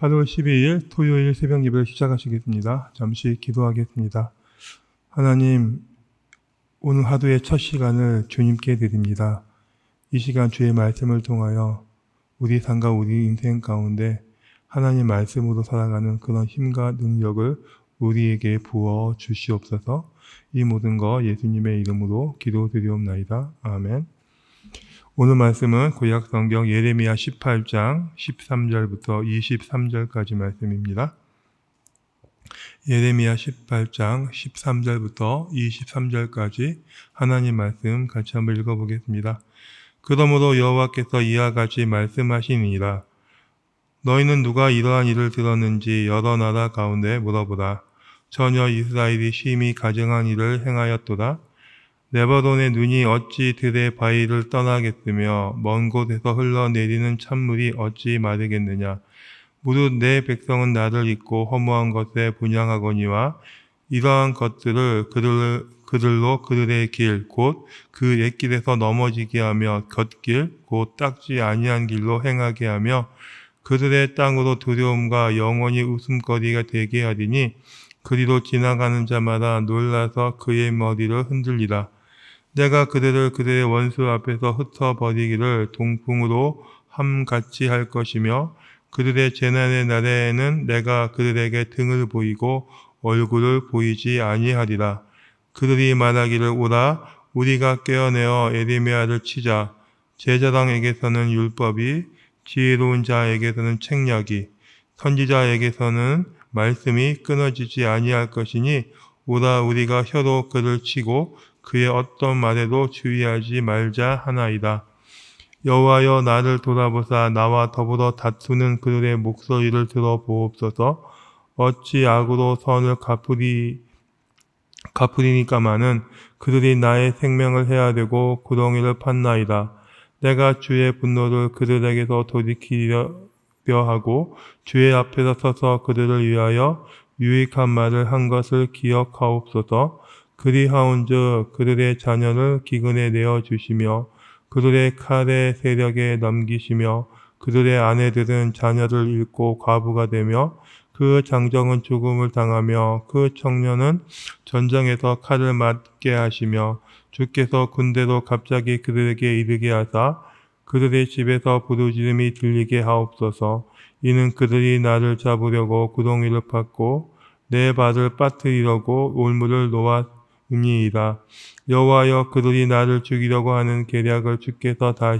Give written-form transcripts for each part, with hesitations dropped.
8월 12일 토요일 새벽 예배를 시작하시겠습니다. 잠시 기도하겠습니다. 하나님, 오늘 하루의 첫 시간을 주님께 드립니다. 이 시간 주의 말씀을 통하여 우리 삶과 우리 인생 가운데 하나님 말씀으로 살아가는 그런 힘과 능력을 우리에게 부어 주시옵소서. 이 모든 거 예수님의 이름으로 기도드리옵나이다. 아멘. 오늘 말씀은 구약 성경 예레미야 18장 13절부터 23절까지 말씀입니다. 예레미야 18장 13절부터 23절까지 하나님 말씀 같이 한번 읽어보겠습니다. 그러므로 여호와께서 이와 같이 말씀하시니라. 너희는 누가 이러한 일을 들었는지 여러 나라 가운데 물어보라. 전혀 이스라엘이 심히 가증한 일을 행하였도다. 레바논의 눈이 어찌 들의 바위를 떠나겠으며 먼 곳에서 흘러내리는 찬물이 어찌 마르겠느냐. 무릇 내 백성은 나를 잊고 허무한 것에 분향하거니와 이러한 것들을 그들로 그들의 길 곧 그 옛길에서 넘어지게 하며 곁길 곧 닦지 아니한 길로 행하게 하며 그들의 땅으로 두려움과 영원히 웃음거리가 되게 하리니 그리로 지나가는 자마다 놀라서 그의 머리를 흔들리라. 내가 그들을 그들의 원수 앞에서 흩어버리기를 동풍으로 함같이 할 것이며 그들의 재난의 날에는 내가 그들에게 등을 보이고 얼굴을 보이지 아니하리라. 그들이 말하기를 오라 우리가 깨어내어 에레미야를 치자. 제사장에게서는 율법이 지혜로운 자에게서는 책략이 선지자에게서는 말씀이 끊어지지 아니할 것이니 오라 우리가 혀로 그를 치고 그의 어떤 말에도 주의하지 말자 하나이다. 여호와여 나를 돌아보사 나와 더불어 다투는 그들의 목소리를 들어보옵소서. 어찌 악으로 선을 갚으리니까마는 그들이 나의 생명을 해야 되고 구덩이를 팠나이다. 내가 주의 분노를 그들에게서 돌이키려 하고 주의 앞에서 서서 그들을 위하여 유익한 말을 한 것을 기억하옵소서. 그리하온즉 그들의 자녀를 기근에 내어주시며 그들의 칼의 세력에 넘기시며 그들의 아내들은 자녀를 잃고 과부가 되며 그 장정은 죽음을 당하며 그 청년은 전장에서 칼을 맞게 하시며 주께서 군대로 갑자기 그들에게 이르게 하사 그들의 집에서 부르짖음이 들리게 하옵소서. 이는 그들이 나를 잡으려고 구덩이를 팠고 내 발을 빠뜨리려고 올무를 놓았으니이다. 여호와여 그들이 나를 죽이려고 하는 계략을 주께서 다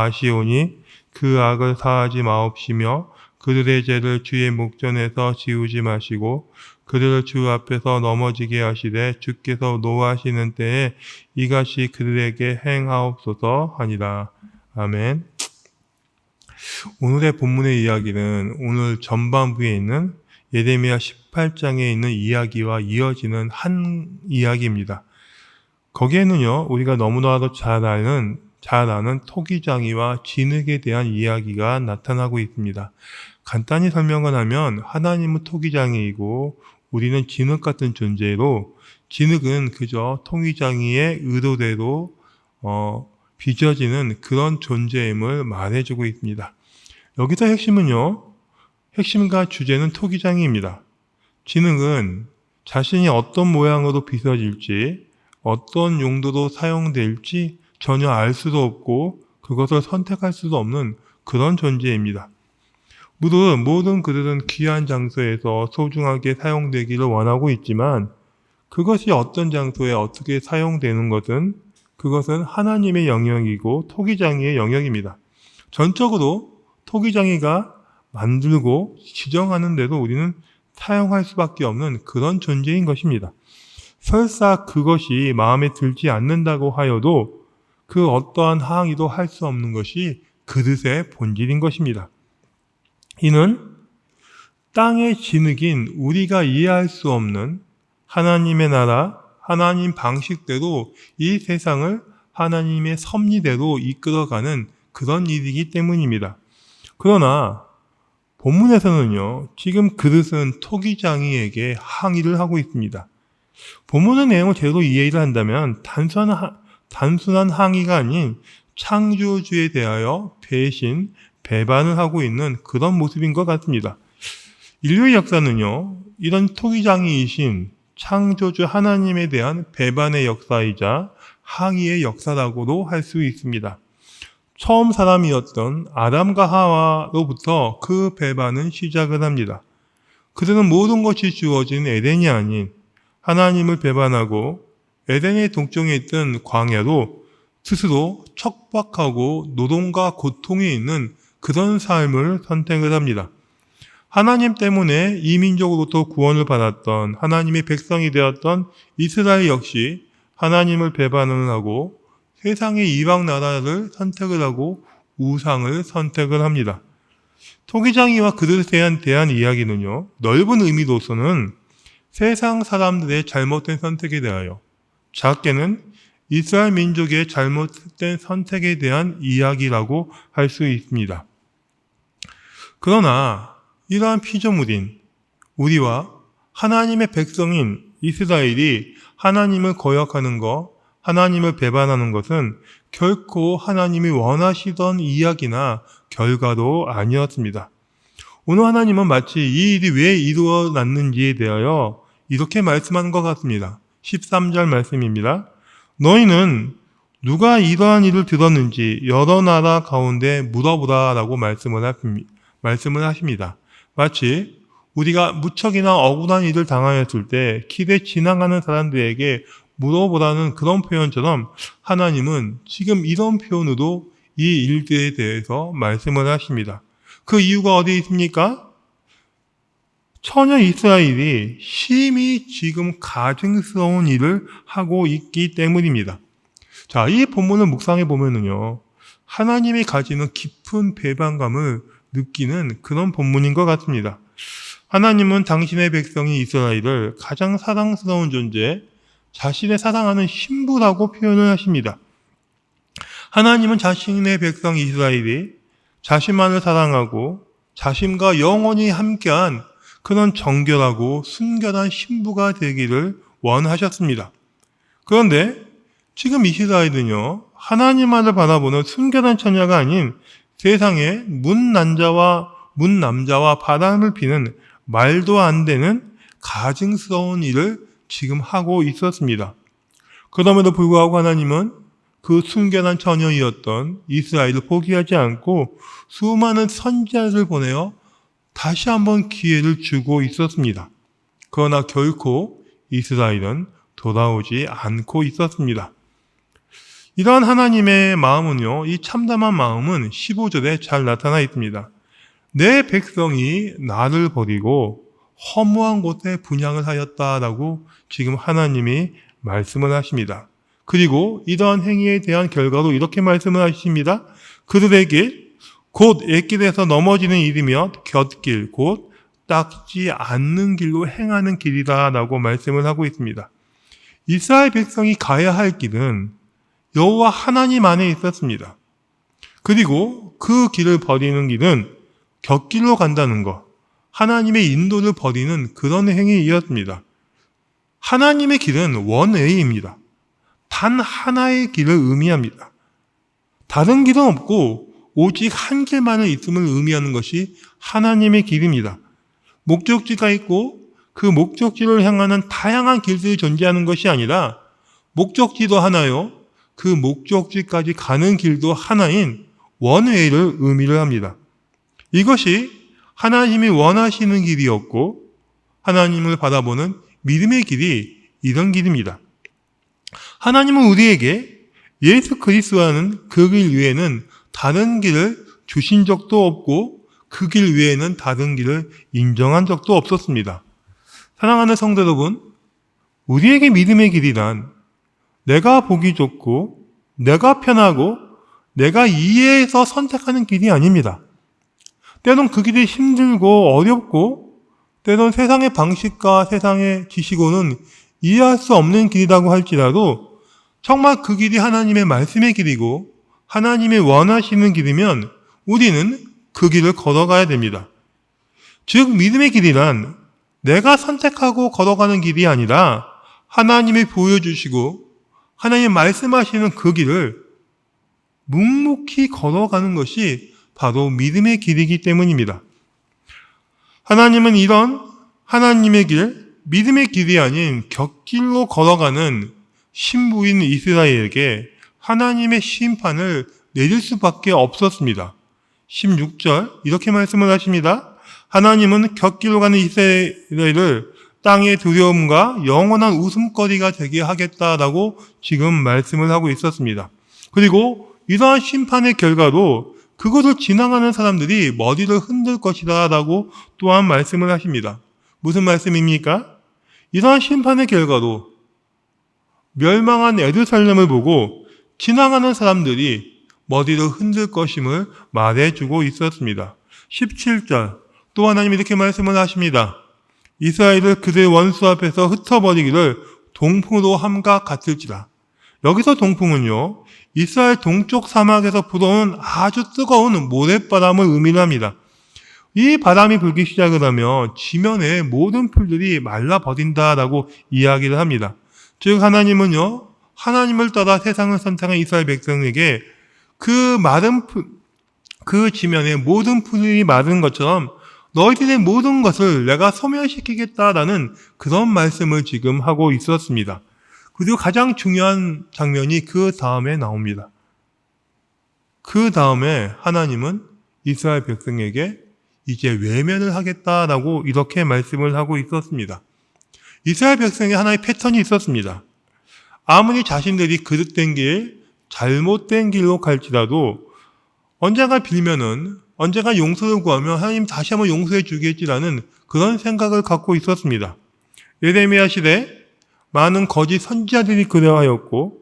아시오니 그 악을 사하지 마옵시며 그들의 죄를 주의 목전에서 지우지 마시고 그들을 주 앞에서 넘어지게 하시되 주께서 노하시는 때에 이같이 그들에게 행하옵소서 하니라. 아멘. 오늘의 본문의 이야기는 오늘 전반부에 있는 예레미야 18장에 있는 이야기와 이어지는 한 이야기입니다. 거기에는요, 우리가 너무나도 잘 아는 토기장이와 진흙에 대한 이야기가 나타나고 있습니다. 간단히 설명을 하면 하나님은 토기장이이고 우리는 진흙 같은 존재로 진흙은 그저 토기장이의 의도대로 빚어지는 그런 존재임을 말해주고 있습니다. 여기서 핵심과 주제는 토기장이입니다. 진흙은 자신이 어떤 모양으로 빚어질지 어떤 용도로 사용될지 전혀 알 수도 없고 그것을 선택할 수도 없는 그런 존재입니다. 모든 그들은 귀한 장소에서 소중하게 사용되기를 원하고 있지만 그것이 어떤 장소에 어떻게 사용되는 그것은 하나님의 영역이고 토기장이의 영역입니다. 전적으로 토기장이가 만들고 지정하는 대로 우리는 사용할 수밖에 없는 그런 존재인 것입니다. 설사 그것이 마음에 들지 않는다고 하여도 그 어떠한 항의도 할 수 없는 것이 그릇의 본질인 것입니다. 이는 땅의 진흙인 우리가 이해할 수 없는 하나님의 나라, 하나님 방식대로 이 세상을 하나님의 섭리대로 이끌어가는 그런 일이기 때문입니다. 그러나 본문에서는요, 지금 그릇은 토기장이에게 항의를 하고 있습니다. 본문의 내용을 제대로 이해를 한다면 단순한 항의가 아닌 창조주에 대하여 배신, 배반을 하고 있는 그런 모습인 것 같습니다. 인류의 역사는요, 이런 토기장이이신 창조주 하나님에 대한 배반의 역사이자 항의의 역사라고도 할 수 있습니다. 처음 사람이었던 아담과 하와로부터 그 배반은 시작을 합니다. 그들은 모든 것이 주어진 에덴이 아닌 하나님을 배반하고 에덴의 동쪽에 있던 광야로 스스로 척박하고 노동과 고통이 있는 그런 삶을 선택을 합니다. 하나님 때문에 이민족으로부터 구원을 받았던 하나님의 백성이 되었던 이스라엘 역시 하나님을 배반을 하고 세상의 이방 나라를 선택을 하고 우상을 선택을 합니다. 토기장이와 그들에 대한 이야기는요, 넓은 의미로서는 세상 사람들의 잘못된 선택에 대하여, 작게는 이스라엘 민족의 잘못된 선택에 대한 이야기라고 할 수 있습니다. 그러나 이러한 피조물인 우리와 하나님의 백성인 이스라엘이 하나님을 거역하는 것, 하나님을 배반하는 것은 결코 하나님이 원하시던 이야기나 결과도 아니었습니다. 오늘 하나님은 마치 이 일이 왜 이루어났는지에 대하여 이렇게 말씀하는 것 같습니다. 13절 말씀입니다. 너희는 누가 이러한 일을 들었는지 여러 나라 가운데 물어보라 라고 말씀을 하십니다. 마치 우리가 무척이나 억울한 일을 당하였을 때 길에 지나가는 사람들에게 물어보라는 그런 표현처럼 하나님은 지금 이런 표현으로 이 일들에 대해서 말씀을 하십니다. 그 이유가 어디에 있습니까? 처녀 이스라엘이 심히 지금 가증스러운 일을 하고 있기 때문입니다. 자, 이 본문을 묵상해 보면은요, 하나님이 가지는 깊은 배반감을 느끼는 그런 본문인 것 같습니다. 하나님은 당신의 백성인 이스라엘을 가장 사랑스러운 존재, 자신의 사랑하는 신부라고 표현을 하십니다. 하나님은 자신의 백성 이스라엘이 자신만을 사랑하고 자신과 영원히 함께한 그런 정결하고 순결한 신부가 되기를 원하셨습니다. 그런데 지금 이스라엘은요, 하나님만을 바라보는 순결한 처녀가 아닌 세상의 문남자와 바람을 피는 말도 안 되는 가증스러운 일을 지금 하고 있었습니다. 그럼에도 불구하고 하나님은 그 순결한 처녀이었던 이스라엘을 포기하지 않고 수많은 선지자를 보내어 다시 한번 기회를 주고 있었습니다. 그러나 결코 이스라엘은 돌아오지 않고 있었습니다. 이러한 하나님의 마음은요, 이 참담한 마음은 15절에 잘 나타나 있습니다. 내 백성이 나를 버리고 허무한 곳에 분향을 하였다라고 지금 하나님이 말씀을 하십니다. 그리고 이러한 행위에 대한 결과로 이렇게 말씀을 하십니다. 그들에게 곧 옛길에서 넘어지는 일이며 곁길, 곧 닦지 않는 길로 행하는 길이다 라고 말씀을 하고 있습니다. 이스라엘 백성이 가야 할 길은 여호와 하나님 안에 있었습니다. 그리고 그 길을 버리는 길은 곁길로 간다는 것, 하나님의 인도를 버리는 그런 행위이었습니다. 하나님의 길은 원웨이입니다. 단 하나의 길을 의미합니다. 다른 길은 없고 오직 한 길만을 있음을 의미하는 것이 하나님의 길입니다. 목적지가 있고 그 목적지를 향하는 다양한 길들이 존재하는 것이 아니라 목적지도 하나요, 그 목적지까지 가는 길도 하나인 원웨이를 의미를 합니다. 이것이 하나님이 원하시는 길이었고 하나님을 바라보는 믿음의 길이 이런 길입니다. 하나님은 우리에게 예수 그리스도라는 그 길 외에는 다른 길을 주신 적도 없고 그 길 외에는 다른 길을 인정한 적도 없었습니다. 사랑하는 성도 여러분, 우리에게 믿음의 길이란 내가 보기 좋고 내가 편하고 내가 이해해서 선택하는 길이 아닙니다. 때론 그 길이 힘들고 어렵고 때론 세상의 방식과 세상의 지식으로는 이해할 수 없는 길이라고 할지라도 정말 그 길이 하나님의 말씀의 길이고 하나님이 원하시는 길이면 우리는 그 길을 걸어가야 됩니다. 즉 믿음의 길이란 내가 선택하고 걸어가는 길이 아니라 하나님이 보여주시고 하나님이 말씀하시는 그 길을 묵묵히 걸어가는 것이 바로 믿음의 길이기 때문입니다. 하나님은 이런 하나님의 길, 믿음의 길이 아닌 곁길로 걸어가는 신부인 이스라엘에게 하나님의 심판을 내릴 수밖에 없었습니다. 16절 이렇게 말씀을 하십니다. 하나님은 곁길로 가는 이스라엘을 땅의 두려움과 영원한 웃음거리가 되게 하겠다라고 지금 말씀을 하고 있었습니다. 그리고 이러한 심판의 결과로 그것을 지나가는 사람들이 머리를 흔들 것이다 라고 또한 말씀을 하십니다. 무슨 말씀입니까? 이러한 심판의 결과로 멸망한 예루살렘을 보고 지나가는 사람들이 머리를 흔들 것임을 말해주고 있었습니다. 17절 또 하나님이 이렇게 말씀을 하십니다. 이스라엘을 그들의 원수 앞에서 흩어버리기를 동풍으로 함과 같을지라. 여기서 동풍은요, 이스라엘 동쪽 사막에서 불어오는 아주 뜨거운 모래바람을 의미를 합니다. 이 바람이 불기 시작을 하면 지면의 모든 풀들이 말라버린다라고 이야기를 합니다. 즉 하나님은요, 하나님을 따라 세상을 선택한 이스라엘 백성에게 그 지면의 모든 풀이 마른 것처럼 너희들의 모든 것을 내가 소멸시키겠다라는 그런 말씀을 지금 하고 있었습니다. 그리고 가장 중요한 장면이 그 다음에 나옵니다. 그 다음에 하나님은 이스라엘 백성에게 이제 외면을 하겠다라고 이렇게 말씀을 하고 있었습니다. 이스라엘 백성에 하나의 패턴이 있었습니다. 아무리 자신들이 그릇된 길, 잘못된 길로 갈지라도 언젠가 빌면은 언젠가 용서를 구하면 하나님 다시 한번 용서해 주겠지라는 그런 생각을 갖고 있었습니다. 예레미야 시대 많은 거짓 선지자들이 그러하였고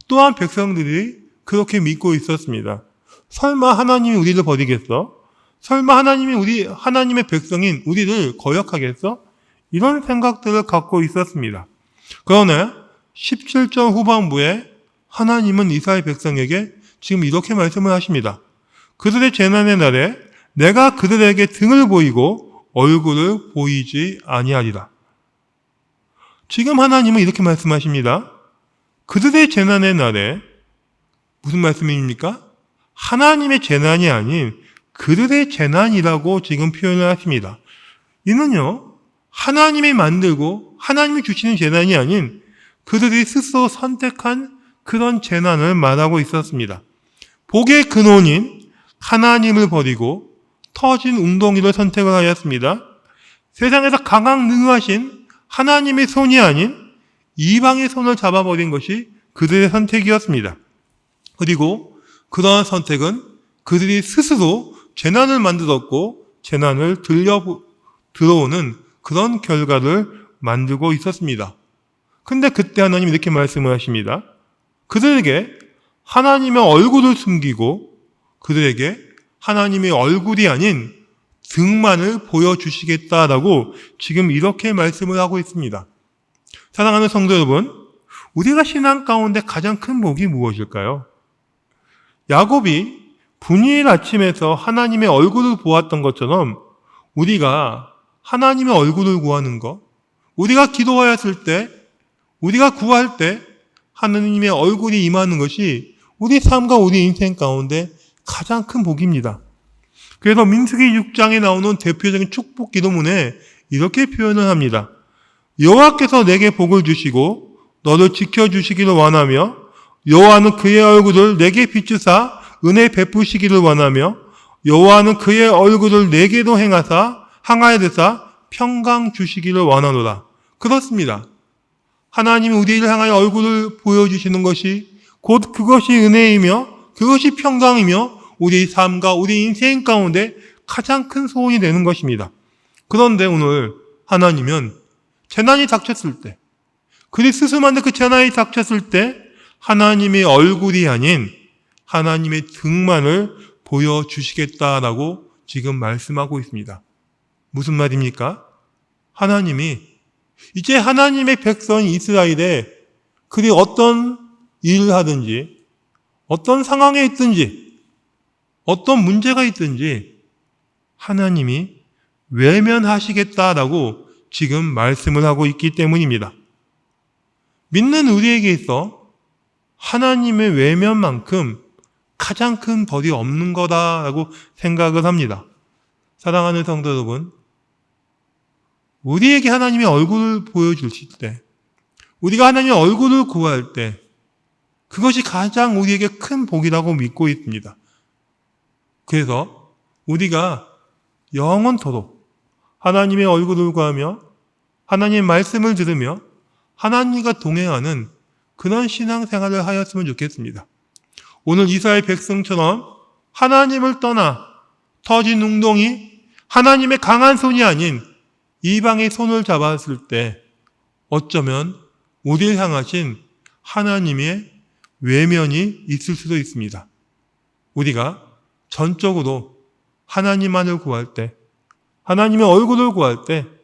또한 백성들이 그렇게 믿고 있었습니다. 설마 하나님이 우리를 버리겠어? 설마 하나님의 백성인 우리를 거역하겠어? 이런 생각들을 갖고 있었습니다. 그러나 17절 후반부에 하나님은 이스라엘 백성에게 지금 이렇게 말씀을 하십니다. 그들의 재난의 날에 내가 그들에게 등을 보이고 얼굴을 보이지 아니하리라. 지금 하나님은 이렇게 말씀하십니다. 그들의 재난의 날에 무슨 말씀입니까? 하나님의 재난이 아닌 그들의 재난이라고 지금 표현을 하십니다. 이는요, 하나님이 만들고 하나님이 주시는 재난이 아닌 그들이 스스로 선택한 그런 재난을 말하고 있었습니다. 복의 근원인 하나님을 버리고 터진 웅덩이를 선택을 하였습니다. 세상에서 강능하신 하나님의 손이 아닌 이방의 손을 잡아버린 것이 그들의 선택이었습니다. 그리고 그러한 선택은 그들이 스스로 재난을 만들었고 재난을 들어오는 그런 결과를 만들고 있었습니다. 근데 그때 하나님이 이렇게 말씀을 하십니다. 그들에게 하나님의 얼굴을 숨기고 그들에게 하나님의 얼굴이 아닌 등만을 보여주시겠다라고 지금 이렇게 말씀을 하고 있습니다. 사랑하는 성도 여러분, 우리가 신앙 가운데 가장 큰 복이 무엇일까요? 야곱이 분이엘 아침에서 하나님의 얼굴을 보았던 것처럼 우리가 하나님의 얼굴을 구하는 것, 우리가 기도하였을 때, 우리가 구할 때 하나님의 얼굴이 임하는 것이 우리 삶과 우리 인생 가운데 가장 큰 복입니다. 그래서 민수기 6장에 나오는 대표적인 축복 기도문에 이렇게 표현을 합니다. 여호와께서 내게 복을 주시고 너를 지켜주시기를 원하며 여호와는 그의 얼굴을 내게 비추사 은혜 베푸시기를 원하며 여호와는 그의 얼굴을 내게도 향하여 드사 평강 주시기를 원하노라. 그렇습니다. 하나님이 우리를 향하여 얼굴을 보여주시는 것이 곧 그것이 은혜이며 그것이 평강이며 우리 삶과 우리 인생 가운데 가장 큰 소원이 되는 것입니다. 그런데 오늘 하나님은 재난이 닥쳤을 때, 그리 스스로한테 그 재난이 닥쳤을 때 하나님의 얼굴이 아닌 하나님의 등만을 보여주시겠다라고 지금 말씀하고 있습니다. 무슨 말입니까? 하나님이 이제 하나님의 백성 이스라엘에 그리 어떤 일을 하든지 어떤 상황에 있든지 어떤 문제가 있든지 하나님이 외면하시겠다라고 지금 말씀을 하고 있기 때문입니다. 믿는 우리에게 있어 하나님의 외면만큼 가장 큰 벌이 없는 거다라고 생각을 합니다. 사랑하는 성도 여러분, 우리에게 하나님의 얼굴을 보여주실 때, 우리가 하나님의 얼굴을 구할 때 그것이 가장 우리에게 큰 복이라고 믿고 있습니다. 그래서 우리가 영원토록 하나님의 얼굴을 구하며 하나님의 말씀을 들으며 하나님과 동행하는 그런 신앙생활을 하였으면 좋겠습니다. 오늘 이스라엘 백성처럼 하나님을 떠나 터진 웅덩이, 하나님의 강한 손이 아닌 이방의 손을 잡았을 때 어쩌면 우리를 향하신 하나님의 외면이 있을 수도 있습니다. 우리가 전적으로 하나님만을 구할 때, 하나님의 얼굴을 구할 때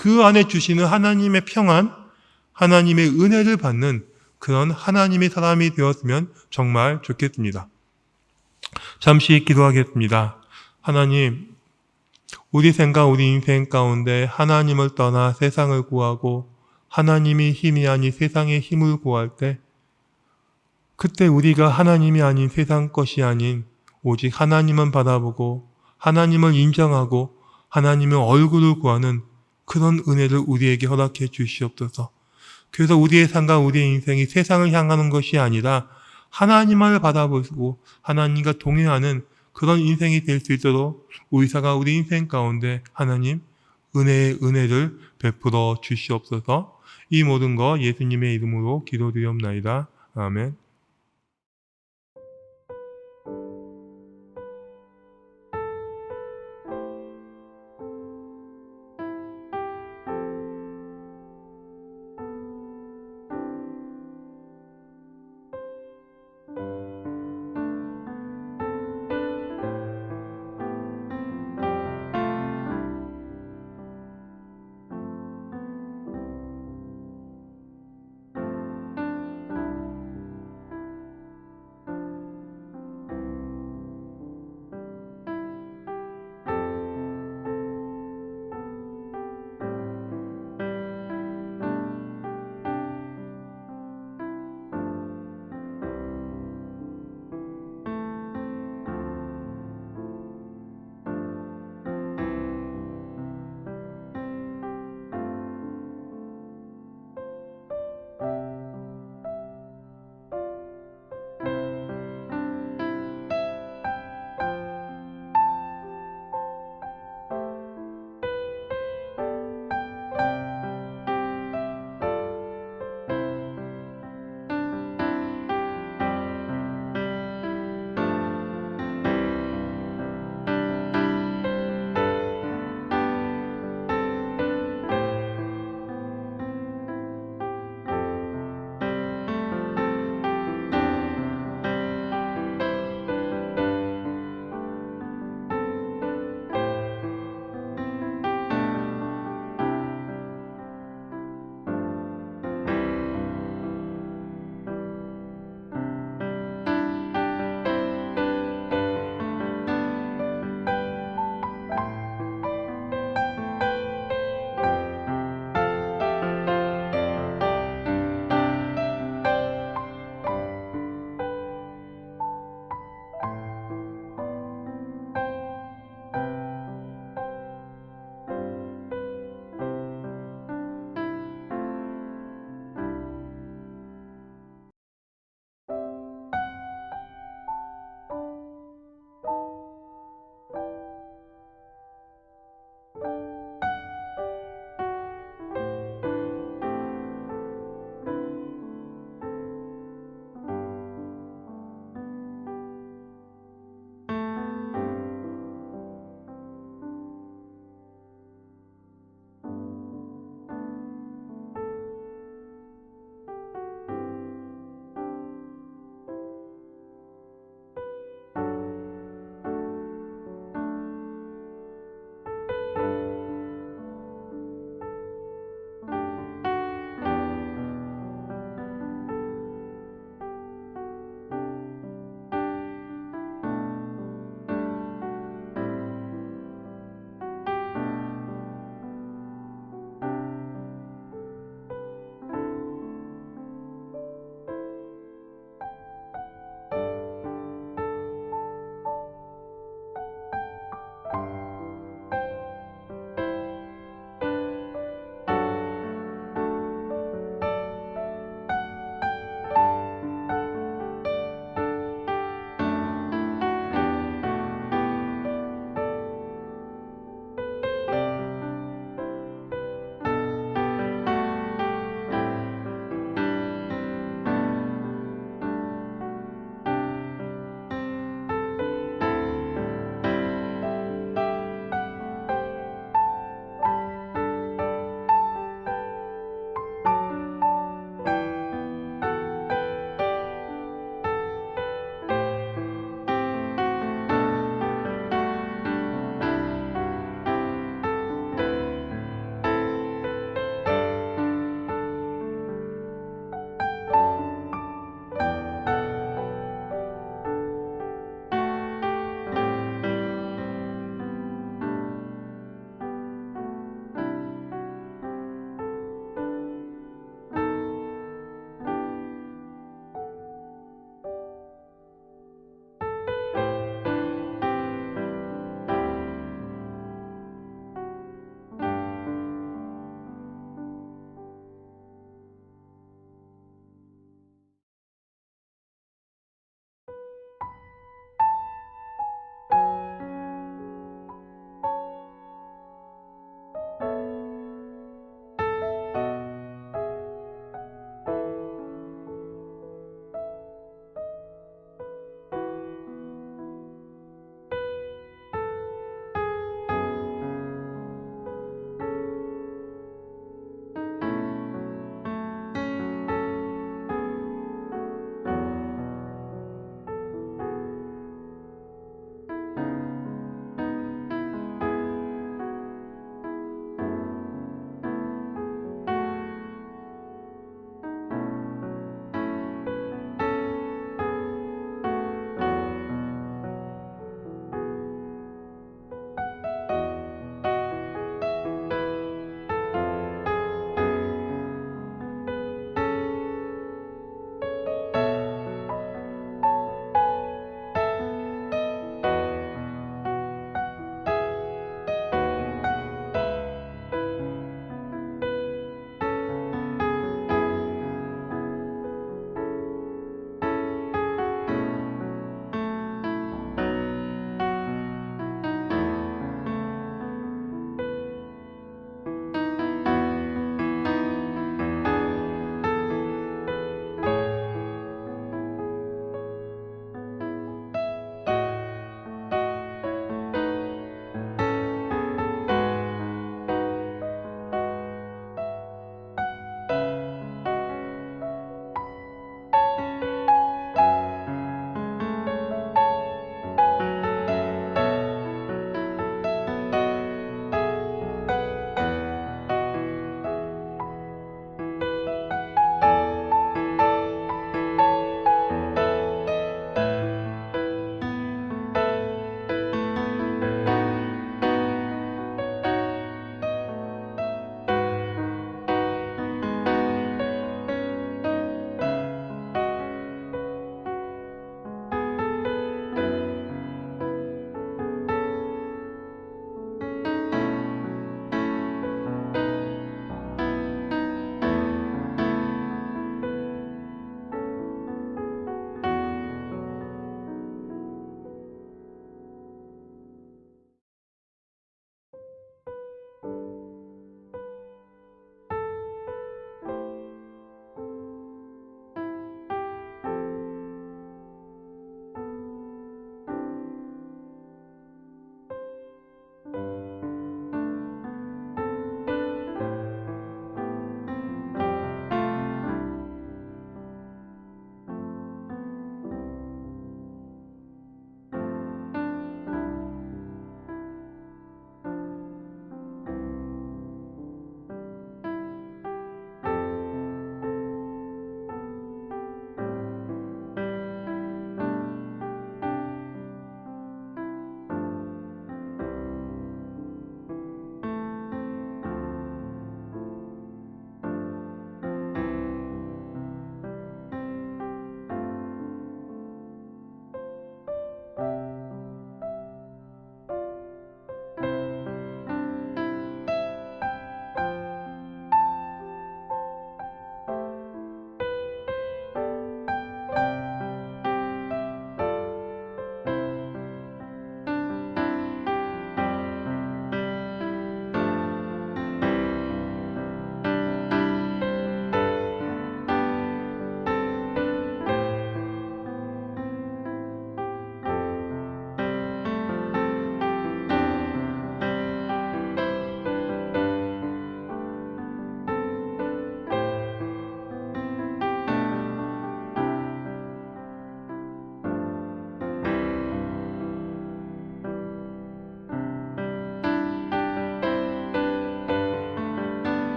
그 안에 주시는 하나님의 평안, 하나님의 은혜를 받는 그런 하나님의 사람이 되었으면 정말 좋겠습니다. 잠시 기도하겠습니다. 하나님, 우리 생각, 우리 인생 가운데 하나님을 떠나 세상을 구하고 하나님이 힘이 아닌 세상의 힘을 구할 때 그때 우리가 하나님이 아닌 세상 것이 아닌 오직 하나님만 바라보고 하나님을 인정하고 하나님의 얼굴을 구하는 그런 은혜를 우리에게 허락해 주시옵소서. 그래서 우리의 삶과 우리의 인생이 세상을 향하는 것이 아니라 하나님을 바라보고 하나님과 동행하는 그런 인생이 될 수 있도록 의사가 우리 인생 가운데 하나님 은혜의 은혜를 베풀어 주시옵소서. 이 모든 거 예수님의 이름으로 기도드리옵나이다. 아멘.